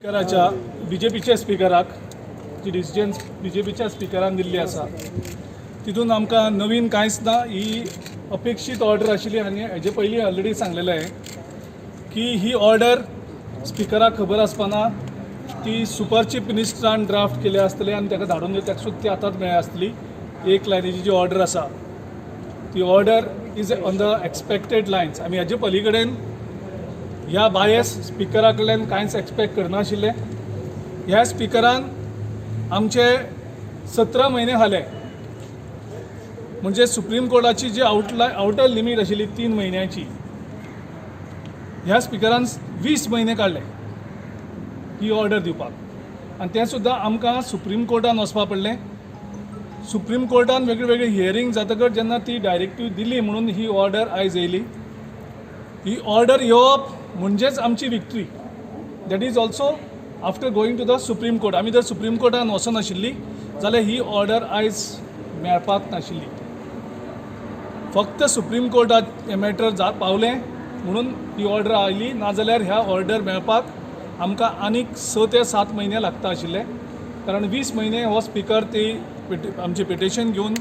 स्पिकराच्या बीजेपीच्या स्पिकराक जी decision बीजेपीच्या स्पिकरान Delhi आसा तितून आमकां नवीन कांयच ना। ही अपेक्षीत ऑर्डर आशिल्ली आनी हेजे पयलीं ऑलरेडी सांगलेलें आहे की ही ऑर्डर स्पिकराक खबर आसपाना। ती सुपर चीफ मिनिस्टरान ड्राफ्ट केले आसतले आनी ताका धाडून दिली, ताका सुद्दां ती आतांच मेळ्ळी आसतली। एक लायनीची जी ऑर्डर आसा ती order is on the expected lines. आमी हेजे पलीकडेन ह्या बायस स्पिकरा कडल्यान कांयच एक्सपेक्ट करनाशिल्ले। ह्या स्पिकरान आमचे 17 म्हयने खाले, म्हणजे सुप्रीम कोर्टाची जी आउटर लिमीट आशिल्ली 3 म्हयन्याची, ह्या स्पिकरान 20 म्हयने काडले ही ऑर्डर दिवपाक। आनी तें सुद्दां आमकां सुप्रीम कोर्टान वचपा पडलें। सुप्रीम कोर्टान वेगवेगळे हियरींग जातकच जेन्ना ती डायरेक्टीव दिली म्हणून ही ऑर्डर आयज येयली। ही ऑर्डर येवप म्हणजेच आमची victory. That is also after going to the supreme court. आमी जर सुप्रीम कोर्टान वचनाशिल्ली जाल्यार ही ऑर्डर आयज मेळपाक नाशिल्ली। फक्त सुप्रीम कोर्टात हे मॅटर पावलें म्हणून ही ऑर्डर आयली, नाजाल्यार ह्या ऑर्डर मेळपाक आमकां आनीक 6 ते 7 म्हयने लागता आशिल्ले। कारण 20 म्हयने हो स्पिकर ती आमचे पिटिशन घेवन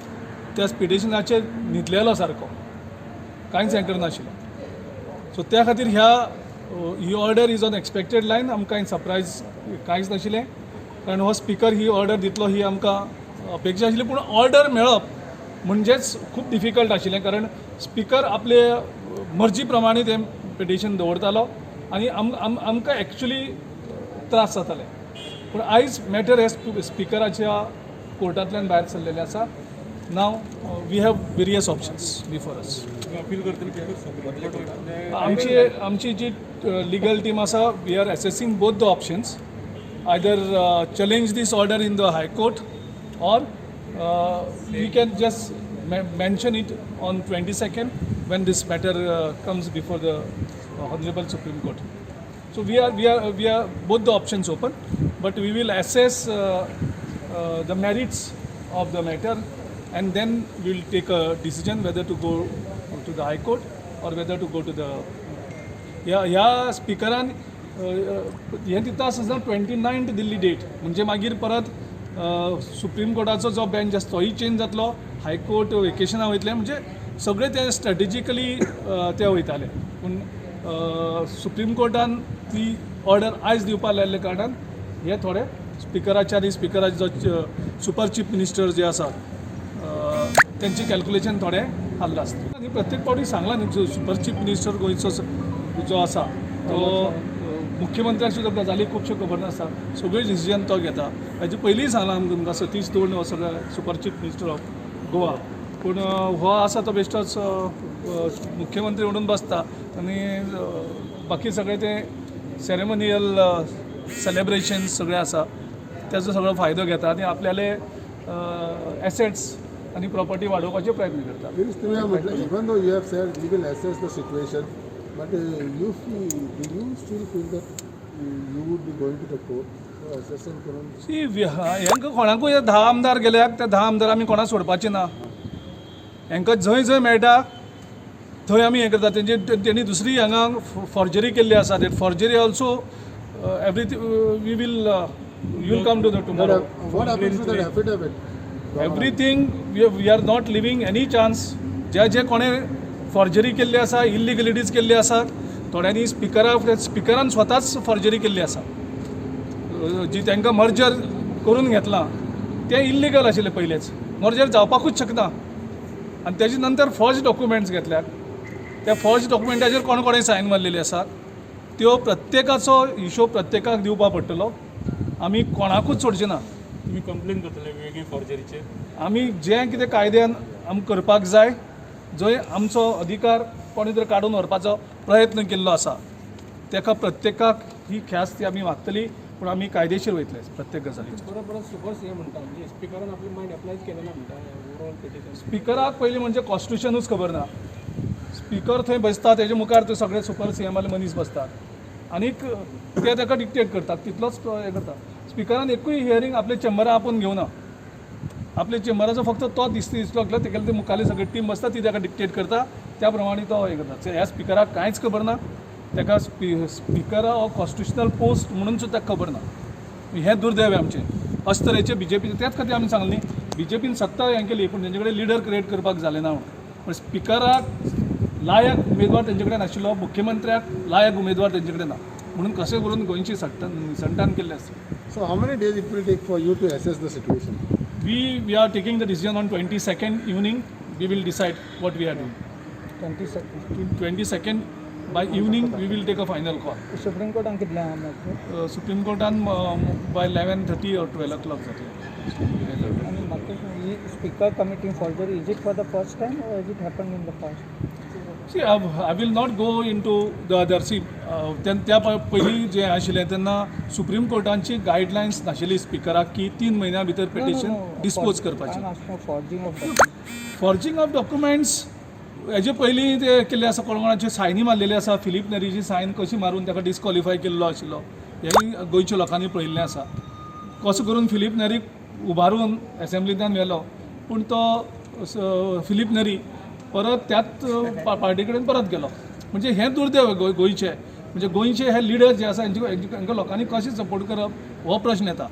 त्या पिटिशनाचेर न्हिदलेलो सारको, कांयच हें करनाशिल्लो। सो त्या खातीर ही order is on expected line. आमकां कांय सरप्रायज कांयच नाशिल्लें, कारण हो स्पिकर ही ऑर्डर दितलो ही आमकां अपेक्षा आशिल्ली। पूण ऑर्डर मेळप म्हणजेच खूब डिफिकल्ट आशिल्लें, कारण स्पिकर आपले मर्जी प्रमाणे तें पिटिशन दवरतालो आनी आमकां एक्चुली त्रास जाताले। पूण आयज मॅटर हे स्पिकराच्या कोर्टांतल्यान भायर सरलेलें आसा। Now we have various options before us. आमची जी लिगल टीम आसा, we are assessing both the options. Either challenge this order in the high court or we can just mention it on 22nd when this matter comes before the Honorable Supreme Court. So we are both the options open, but we will assess the merits of the matter and then we will take a decision whether to go to the High Court or whether to go to the ह्या स्पिकरान हें दिता आसतना 29th Delhi date, म्हणजे मागीर परत supreme कोर्टाचो जो bench आसा तोय चेंज जातलो, हायकोर्ट वेकेशना वयतले, म्हणजे सगळे ते स्ट्रेटेजिकली ते वयताले। पूण सुप्रीम कोर्टान ती ऑर्डर आयज दिवपाक लायल्ले कारणान हे थोडे स्पिकराचे आनी स्पिकराचे जो सुपर चीफ मिनिस्टर जे आसा त्यांची कॅल्क्युलेशन थोडे हल्ला आसता। आनी प्रत्येक फावटी सांगला न्ही, जो सुपर चीफ मिनिस्टर गोंयचो जो आसा तो मुख्यमंत्र्याक सुद्दां गजाली खुबश्यो खबर नासता, सगळे डिसिजन तो घेता। हेजे पयलींय सांगलां तुमकां सतीश धवन हो सगळो super chief minister of Goa, पूण हो आसा तो बेश्टोच मुख्यमंत्री म्हणून बसता आनी बाकी सगळे ते सेरेमोनियल सेलेब्रेशन्स सगळे आसा त्याचो सगळो फायदो घेता आनी आपल्याले एसेट्स आनी प्रॉपर्टी वाडोवपाचे प्रयत्न करता। Even though you have said we will assess the situation, but do you still feel that you would be going to the court for assessing करून? हांकां कोणाकूय 10 आमदार गेल्याक त्या 10 आमदार आमी कोणाक सोडपाचे ना। हांकां जंय जंय मेळटा थंय आमी हें करता। तेंनी दुसरी हांगा फॉर्जरी केल्ली आसा, that forgery also everything we will you will come to the tomorrow. What happens to that affidavit? Everything we are not living any chance. जे कोणें फॉर्जरी केल्ली आसा, इलिगलिटीज केल्ली आसा, थोड्यांनी स्पिकरान स्वताच फॉर्जरी केल्ली आसा, जी तांकां मर्जर करून घेतलां तें इल्लिगल आशिल्लें पयलेंच, मर्जर जावपाकूच शकना। आनी तेजे नंतर फॉर्ज डॉक्युमेंट्स घेतल्यात, त्या फॉर्ज डॉक्युमेंटाचेर कोण कोणें सायन मारलेली आसा त्यो प्रत्येकाचो हिशोब प्रत्येकाक दिवपाक पडटलो। आमी कोणाकूच सोडचे ना। तुम्ही कंप्लेन करतले वेगळी फॉर्जरीचे? आमी जें कितें कायद्यान आमकां करपाक जाय, जंय आमचो अधिकार कोणी जर काडून व्हरपाचो प्रयत्न केल्लो आसा तेका प्रत्येकाक ही ख्यास्त ती आमी मागतली, पूण आमी कायदेशीर वयतले प्रत्येक गजालीचेर। परत सुपर सीएम म्हणटा म्हणजे स्पिकरान आपली मायंड अप्लाय केलें ना म्हणटा ओवरऑल पिटिशन। स्पिकराक पयलीं म्हणजे कॉन्स्टिट्युशनूच खबर ना। स्पिकर थंय बसता, तेजे मुखार ते सगळे सुपर सीएमाले मनीस बसतात आनीक ते ताका डिक्टेट करतात, तितलोच हें करता। स्पिकरान एकूय हियरींग आपले चेंबरा आपूण घेवना, आपल्या चेंबराचो फक्त तो दिसलो तेगेले ते मुखाली सगळी टीम बसता, ती ताका डिक्टेट करता, त्या प्रमाणे तो हें करता। ह्या स्पिकराक कांयच खबर ना, ताका स्पिकरा हो कॉन्स्टिट्युशनल पोस्ट म्हणून सुद्धा खबर ना. हें दुर्दैव आहे आमचें. अशे तरेचे बीजेपी त्याच खातीर आमी सांगली बीजेपीन सत्ता हें केली पूण तेंचे कडेन लिडर क्रिएट करपाक जालें ना. पण स्पिकराक लायक उमेदवार तेंचे कडेन नाशिल्लो, मुख्यमंत्र्याक लायक उमेदवार तेंचे कडेन ना म्हणून कशें करून गोंयची निसंतान केल्लें आसा. So how many days it will take for you to assess the situation? We are taking the decision on 22nd evening. We will decide what we are doing. 22nd by evening we will take a final call. Supreme कोर्टान कितल्या मागता Supreme Courtan by 11:30 or 12 o'clock जातलें. आणि म्हाका ही speaker committee forgery is it for the first time or is it happen in the past? See, I will not go into the other. See, त्या पयलीं जें आशिल्लें तेन्ना सुप्रीम कोर्टाची गायडलायन्स नाशिल्ली स्पिकराक की 3 म्हयन्या भितर पिटिशन डिस्पोज करपाचें. Forging of forging of documents हेजे पयलीं ते केल्ले आसा, कोणकोणाचे सायनी मारलेले आसा. फिलीप नेरीची सायन कशी मारून ताका डिस्कॉलिफाय केल्लो आशिल्लो हेंय गोंयच्या लोकांनी पळयल्लें आसा. कसो करून फिलीप नेरीक उबारून एसेंब्लींतल्यान व्हेलो पूण तो फिलीप नेरी परत त्याच पार्टी कडेन परत गेलो. म्हणजे हें दुर्दैव गोंयचें. म्हणजे गोंयचे हे लिडर जे आसा हांकां लोकांनी कशें सपोर्ट करप हो प्रश्न येता.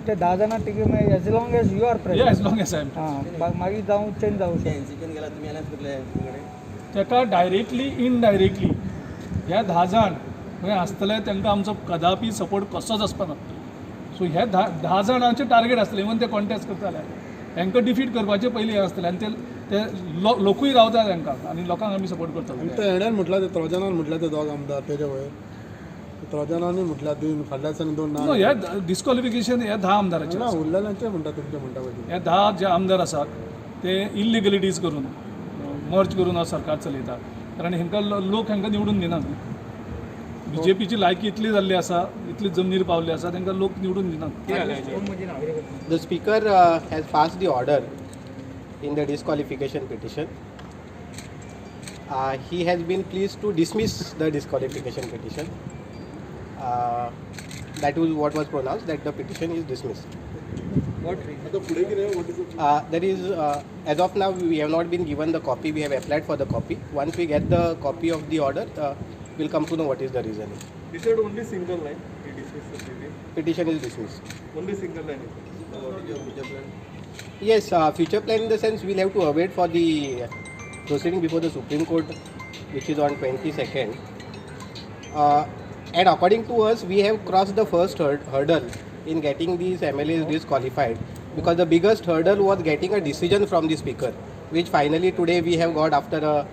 ते 10 जाणां तिकीट मागीर as long as you are present as long as I am. हां मागीर जावं चेंज जावं शकता. ताका डायरेक्टली इनडायरेक्टली ह्या 10 जाण खंय आसतले तांकां आमचो कदापी सपोर्ट कसोच आसपाना. सो हे 10 जाणांचे टार्गेट आसतले इवन ते कॉन्टेस्ट करताले तांकां डिफीट करपाचे पयलीं हें आसतलें आनी ते लोकूय रावता तांकां आनी लोकांक आमी सपोर्ट करताले. ते हेड्यान म्हटलं ते त्रॉजनान म्हटलं ते दोग आमदार तेजे वयर त्रॉजनांनी म्हटल्या तीन फाटल्या दिसांनी 2 नो हे डिस्कॉलिफिकेशन हे 10 आमदाराचे ना उरलेल्यांचे म्हणटा तुमचे म्हणटा पळय हे 10 जे आमदार आसात ते इलिगलिटीज करून मर्ज करून सरकार चलयता. कारण हांकां लोक हांकां निवडून दिनात. बीजेपीची लायकी इतली जाल्ली आसा, इतली जमनीर पावल्ली आसा तांकां लोक निवडून दिनात. The Speaker has passed the order in the disqualification petition. He has been pleased to dismiss the disqualification petition. That was what was pronounced, that the petition is dismissed. There is, as of now, we have not been given the copy. We have applied for the copy. Once we get the copy of the order, we'll come to know what is the reasoning. He said only single line. He dismissed the petition. Petition is dismissed. Only single line. What is your future plan? Yes, future plan in the sense we'll have to await for the proceeding before the Supreme Court, which is on 22nd. And according to us, we have crossed the first hurdle in getting these MLAs disqualified, because the biggest hurdle was getting a decision from the Speaker, which finally today we have got after a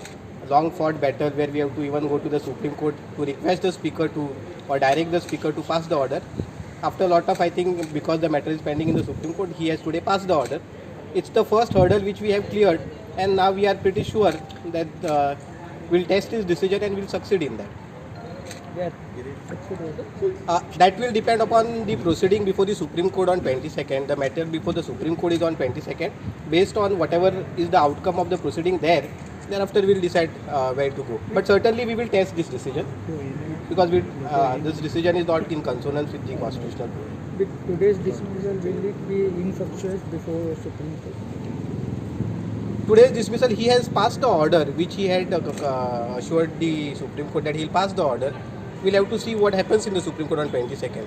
long fought battle where we have to even go to the Supreme Court to request the Speaker to or direct the Speaker to pass the order. After a lot of, I think, because the matter is pending in the Supreme Court, he has today passed the order. It's the first hurdle which we have cleared, and now we are pretty sure that we'll test his decision and we'll succeed in that. That will depend upon the proceeding before the Supreme Court on 22nd. The matter before the Supreme Court is on 22nd. Based on whatever is the outcome of the proceeding there, thereafter we'll decide where to go. But certainly we will test this decision, because this decision is not in consonance with the constitutional rule. With today's dismissal, will it be insufficient before Supreme Court? Today's dismissal, he has passed the order which he had assured the Supreme Court that he'll pass the order. We'll have to see what happens in the Supreme Court on 22nd.